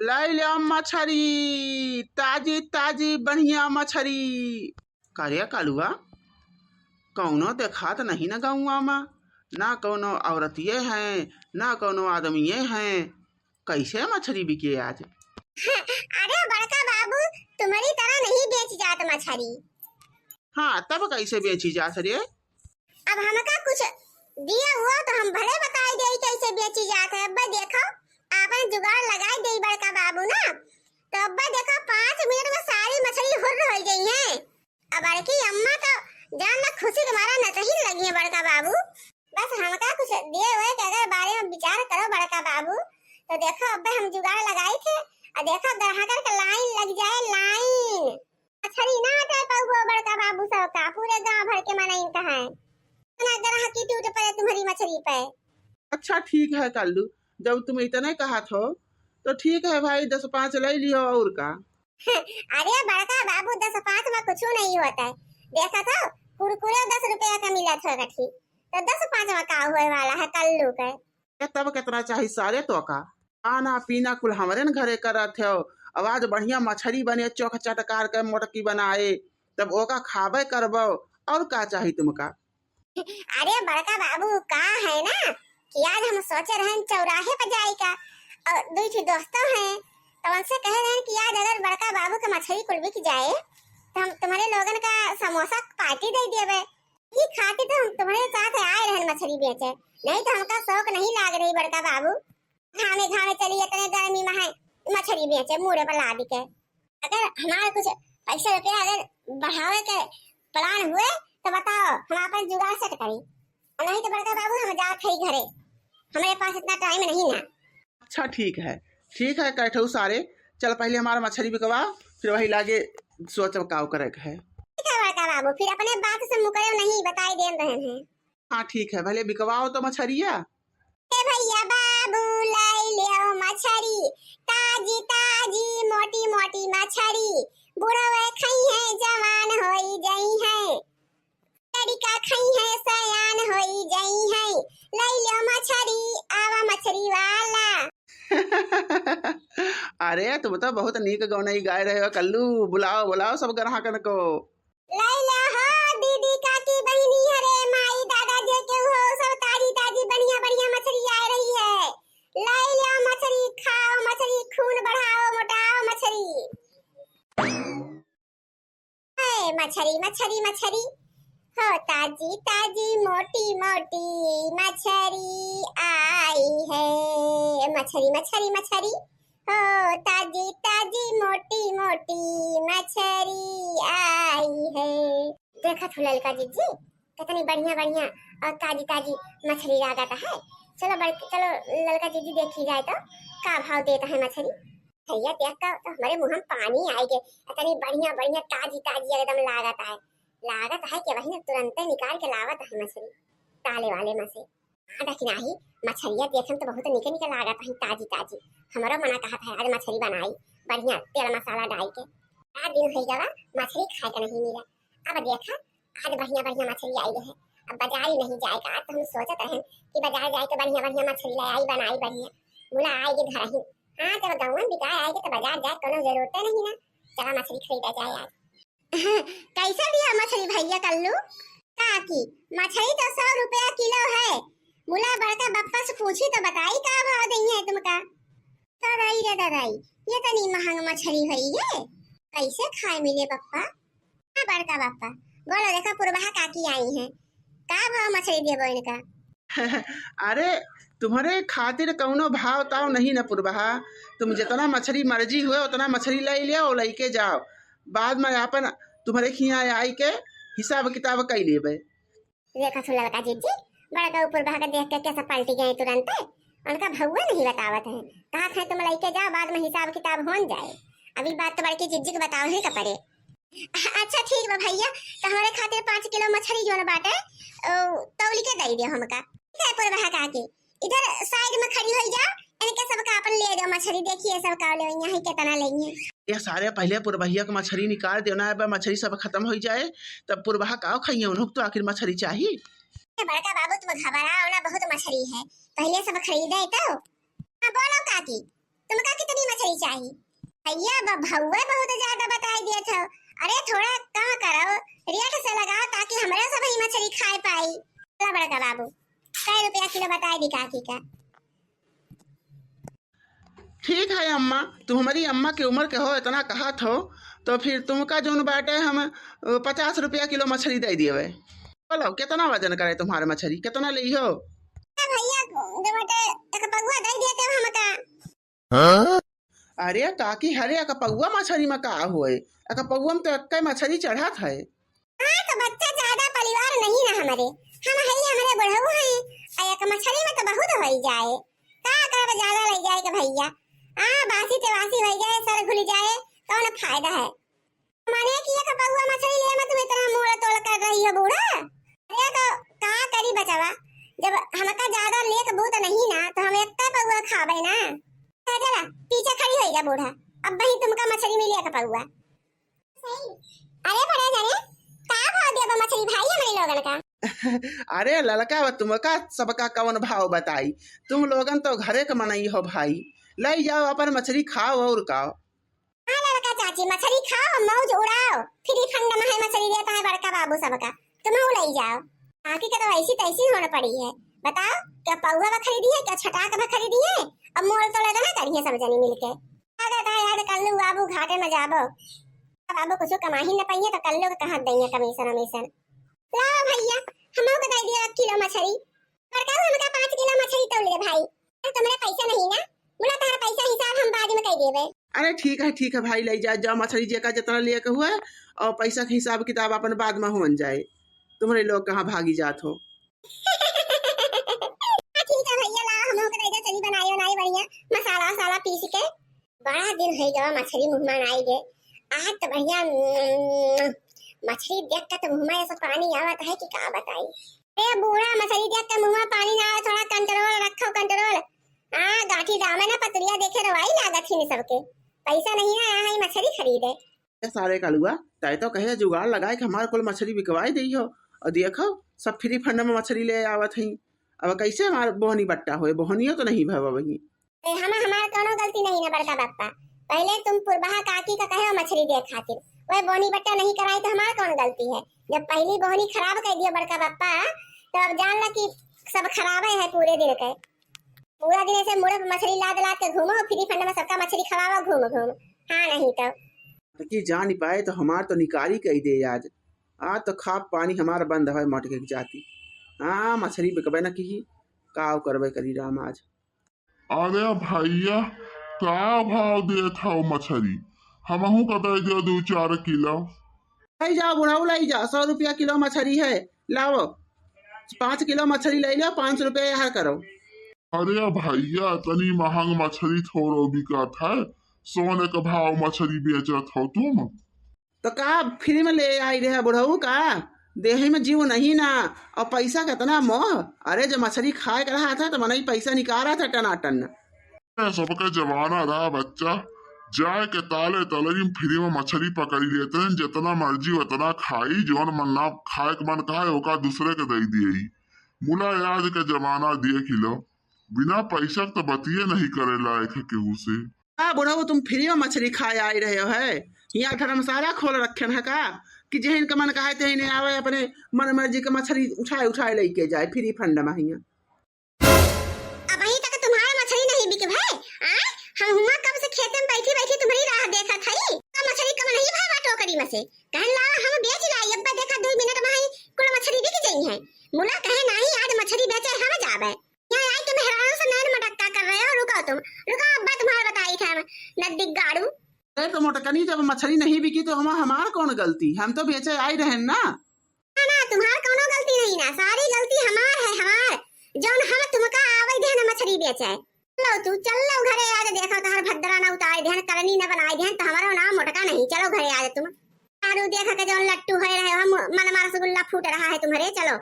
लाई लिया मछरी, ताजी ताजी बढ़िया मछरी। करे कालुआ कौनो देखात नहीं न गौवा में, ना कौनो औरतिये हैं ना कौनो आदमिये हैं। कैसे मछली बिके आज? अरे बड़का बाबू, तुम्हारी तरह नहीं बेची जात मछली। हाँ तब कैसे बेची जात रे? अब हमका कुछ दिया हुआ तो हम भले बताई दे कैसे बेची जात है। अब्बा देखो आपन जुगाड़ लगाई दे बड़का बाबू ना, तो अब्बा देखो 5 मिनट में सारी मछली हुर्र हो गई है। अब बड़की अम्मा तो जान ना खुशी तुम्हारा नतही लगी है बड़का बाबू। बस हमका कुछ दिए हुए के अगर बारे में विचार करो बड़का बाबू, तो देखो अब्बा हम जुगाड़ लगाए थे और देखो ग्राहक का लाइन लग जाए, लाइन मछली ना हटे पाऊ बड़का बाबू सब का पूरे गांव भर के मनाइन का है ना ग्राहक की टूट पड़े तुम्हारी मछली पे। अच्छा ठीक है कालू, जब तुम इतने कहा थो तो ठीक है भाई 10-5 ले लियो और का। अरे बड़का बाबू 10-5 में कुछ नहीं होता है। देखा था कुरकुरे 10 रुपया का मिला था गठी, तो 10-5 में का हुए वाला है कल्लू के। तब कितना चाहिए सारे तो का? आना पीना कुल हमारे न घरे करत थे। आवाज बढ़िया मछली बने चौक चटकार के मोटकी बनाए तब ओका खाबे करबो और का चाहिए तुमका? अरे बड़का बाबू का है ना कि आज हम सोचे रहे चौराहे पर जाए का और दो दोस्तों हैं तो उनसे कह रहे हैं कि आज अगर बड़का बाबू का मछली कुल बिक जाए तो हम तुम्हारे लोगन का समोसा पार्टी दे देवे। ये खाते तो हम तुम्हारे साथ आए रहे मछली बेचे, नहीं तो हमका शौक नहीं लाग रही बड़का बाबू। घामे घामे चली इतने गर्मी में है मछली बेचे मुड़े पर लाद के। अगर हमारे कुछ पैसा रुपया अगर बढ़ावे के प्लान हुए तो बताओ, हम अपन जुगाड़ सेट करी, नहीं तो बड़का बाबू हम जात है घरे, हमारे पास इतना टाइम नहीं ना। अच्छा ठीक है कैठू सारे, चल पहले हमारा मछली बिकवा फिर वही लागे सोच काव करे है। ठीक है बड़का बाबू, फिर अपने बात से मुकरे नहीं बताई दे रहे हैं। हाँ ठीक है भले बिकवाओ तो मछलिया। ए भैया बाबू लाई लियो मछली, ताजी ताजी मोटी मोटी मछली, बुढ़वे खई है जवान होई गई है, लड़का खई है सयान होई गई है, लाई लियो मछली आवा मछली वाला। अरे तुम तो बहुत नीक गौनई गाय रहे हो कल्लू, बुलाओ बुलाओ सब ग्राहकन को। लैला हो दीदी काकी बहनी हरे माई दादा जे के हो सब ताजी ताजी बढ़िया बढ़िया मछली आ रही है। लैला मछली खाओ, मछली खून बढ़ाओ मोटाओ मछली। है मछली मछली मछली हो ताजी ताजी मोटी मोटी मछली आई है, मछली मछली मछली हो ताजी ताजी मोटी मोटी मछली आई है। देखा तो ललका जीजी कितनी बढ़िया बढ़िया और ताजी ताजी मछली लागत है। चलो ललका जीजी देखी जाए तो का भाव देता है मछली। भैया देख कर तो हमारे मुंह में पानी आएगे, इतनी बढ़िया बढ़िया ताजी ताजी एकदम लागत है कि वही तुरंत निकाल के लावत है मछली ताले वाले में से। लेकिन आही मछलिया देखन तो बहुत निके निके लागत है ताजी ताजी। हमारा मना कहा था आज मछली बनाई बढ़िया तेल मसाला डाल के, आज दिन हो गया मछली खाए का नहीं मिला। अब देखा आज बढ़िया बढ़िया मछली आई है, अब बाजार ही नहीं जाएगा। आज तो हम सोचते रहे कि बाजार जाए तो बढ़िया बढ़िया मछली लाई बनाई बढ़िया मुला आएगी घर ही। हाँ जब गाँव में बिकाए आएगी तो बाजार जाए कोनो जरूरत नहीं ना, चला मछली खरीदा जाए आज। कैसा दिया मछली भैया कल्लू? काकी मछली तो 100 रुपया किलो है। मुला बड़का बप्पा से पूछी तो बताई का भाव देई है तुमका? दादाई रे दादाई ये तो नहीं महंग मछली हुई है, कैसे खाए मिले बप्पा? हाँ बड़का बप्पा बोलो देखा पुरबहा काकी आई हैं, का भाव मछली देबो इनका? अरे तुम्हारे खातिर कौनो भाव ताव नहीं न पुरबहा, तुम जितना मछली मर्जी हुए उतना मछली ले लियो लेके जाओ, बाद में अपन तुम्हारे खिया आई के हिसाब किताब कर लेबे। देखा तो लड़का जीजी बड़का ऊपर भाग देख के कैसा पलटी गए तुरंत, उनका भौवा नहीं बतावत है, कहा था तुम लेके जाओ बाद में हिसाब किताब हो जाए। अभी बात तो बड़की जीजी को बताओ ही का पड़े। अच्छा ठीक है भैया, तो हमारे खातिर 5 किलो मछली जो बाटे तौली के दे दियो हमका। ठीक है पुरबहा काकी इधर साइड में खड़ी हो जाओ, इनके सब का अपन ले दो मछली, देखिए सब का ले यहां कितना लेंगे। ये सारे पहले पुरबहिया का मछली निकाल देना है, मछली सब खत्म हो जाए तब पुरबहा का खाइए, उन्होंने तो आखिर मछली चाहिए। बड़का बाबू तुम घबराओ ना, बहुत मछली है, पहले सब खरीदे तो। हाँ बोलो काकी। तुमका कितनी मछली चाहिए? भैया भौवे बहुत ज्यादा बताई दिए थे। अरे थोड़ा कम करो, रेट से लगाओ ताकि हमारे सब ही मछली खाए पाई। चला बड़का बाबू, कै रुपया किलो बताई दी काकी का। ठीक है अम्मा, तुम हमारी अम्मा की उम्र के हो, इतना कहा थो तो फिर तुमका जोन बाटे हम 50 रुपया किलो मछली दे दिए। बोलो कितना वजन करे तुम्हारे मछली, कितना ली हो? भैया जो बाटे एक पगुआ दे दिए थे हमका। अरे काकी, हरे अकपौआ मछली में का हुए? अकपौआ में तो एक मछली चढ़त है। हाँ तो बच्चा ज्यादा परिवार नहीं ना हमारे, हम है हमारे बढ़ऊ हैं। एक मछली में तो बहुत हो जाए, का करब ज्यादा ले जाए के भैया। बासी ते बासी हो जाए, सर घुल जाए, कौन फायदा है? माने कि एक पगुआ मछली ले में तुम इतना मोड़ तोड़ कर रही हो बूढ़ा। अरे तो का करी बचावा, जब हमका ज्यादा लेक बूत नहीं ना तो हम एक पगुआ खाबे ना। चला पीछे खड़ी हो जा बूढ़ा, अब वही तुमका मछली मिली एक पगुआ। अरे बड़े जाने का भाव दिया मछली भाई हमारे लोगन का? अरे लड़का तुमका सबका कौन भाव बताई, तुम लोगन तो घरे का मनई हो भाई। ले जाओ अपन मछली खाओ और खाओ। हाँ लड़का चाची मछली खाओ, मौज उड़ाओ, फ्री फंड में है मछली देता है बड़का बाबू सबका, तुम ले जाओ। आखिर का तो ऐसी तैसी होने पड़ी है। बताओ क्या पौवा में खरीदी है, क्या छटाक में खरीदी है? अब मोल तोड़े ना करिए सब जनी मिलके। आदत है याद कल्लू बाबू घाटे में जाबो, बाबू कुछ कमा ही न पाइए तो कल्लू को कहाँ देंगे कमीशन वमीशन। लाओ भैया हमको को दे दिया 1 किलो मछली। बड़का हमका 5 किलो मछली तोड़ ले भाई। तुम्हारे पैसा नहीं ना, मुला तारा पैसा हिसाब हम बाद में कह देबे। अरे ठीक है भाई, ले जाओ मछली जेका जितना लिए के हुआ और पैसा के हिसाब किताब अपन बाद में हो जाए। तुम्हारे लोग कहाँ भागी जात हो। ठीक है भैया, ला हमको को दे दो, चली बनाइयो नाई बढ़िया मसाला वसाला पीस के। बड़ा दिन हो गया मछली मुंह में आई गए, आज तो बढ़िया मछली देख के तो मुंह में ऐसा पानी आवत है कि क्या बताई। ए बूढ़ा मछली देख के मुंह में पानी ना आवे, थोड़ा कंट्रोल रखो कंट्रोल। गाठी दाम है ना पतरिया देखे रवाई लागत ही सबके, पैसा नहीं है यहाँ ही मछली खरीदे। सारे कालुआ तय तो कहे जुगाड़ लगाए कि हमारे को मछली बिकवाई दी हो, और देखो सब फ्री फंड में मछली ले आवत है। अब कैसे हमारे बोहनी बट्टा हो, बोहनियो तो नहीं भव वही। हमारे कोनो गलती नहीं ना बड़का बापा, पहले तुम पुरबहा काकी का कहे मछली दे खातिर, वह बोनी बट्टा नहीं कराई तो हमारा कौन गलती है? जब पहली बोहनी खराब कर दिया बड़का बापा तो अब जान ला कि सब खराब है पूरे दिन के। पूरा दिन ऐसे मुड़े मछली लाद लाद के घूमो, फ्री फंड में सबका मछली खवाओ घूम घूम। हाँ नहीं तो कि जा नहीं पाए तो हमार तो निकारी कही दे आज तो खाप पानी हमारा बंद है मटके की जाती। हाँ मछली बिकबे न की काव करबे करी राम आज। अरे भैया का भाव दे था मछली? हमहू का दे दियो 2-4 किलो। लाई जाओ बुढ़ाऊ, लाई जाओ, 100 रुपया किलो मछली है, लाओ 5 किलो मछली ले लो, 5 रुपया यहाँ करो। अरे भैया तनी महंग मछली थोड़ो बिकत है, सोने का भाव मछली बेचत हो तुम। तो का फ्री में ले आई रहे बुढ़ऊ का? देह में जीव नहीं ना, और पैसा कितना मोह। अरे जो मछली खाए कर रहा था तो मन ही पैसा निकाल रहा था टनाटन। सबका जमाना रहा बच्चा, जाए के ताले तले फ्री में मछली पकड़ी लेते हैं, जितना मर्जी उतना खाई, जोन मन ना खाए के मन कहा ओका दूसरे के दे दिए। मुला याद के जमाना देख लो, बिना पैसा तो बतिये नहीं करे लायक है केहू से। हाँ बुढ़ऊ तुम फ्री में मछली खाए आई रहे हो है? यहाँ धर्मशाला खोल रखे है का कि जहन का मन कहा तहन आवे अपने मन मर्जी के मछली उठाए लेके जाए फ्री फंड में। अब अभी तक तुम्हारा मछली नहीं बिके भाई। हम हुआ कब से खेत में बैठी बैठी तुम्हारी राह देखा थई, मछली कम नहीं भावा टोकरी में से कहन ला हम बेच लाई। अब्बा देखा 2 मिनट में ही कुल मछली बिक गई है। मुला कहे नहीं आज मछली बेचे हम जावे। यहाँ आई तुम हैरान से नैन मटक्का कर रहे हो, रुको तुम रुको, अब्बा तुम्हारा बताई था नदी गाड़ू। अरे तो मोटकनी जब मछली नहीं बिकी तो हमार कौन गलती? हम तो बेचे आई रहे ना। ना तुम्हार कोनो गलती नहीं ना, सारी गलती हमार है, हमार जौन हम तुमका आवे देन मछली बेचे। चलो तू चल लो घरे आज, देखो तहर भद्रा ना उतार देन, करनी ना बनाई देन तो हमारा नाम मोटका नहीं। चलो घरे आज तुम, आरू देखा के जौन लट्टू है रहे हम मन मार रसगुल्ला फूट रहा है तुम्हारे। चलो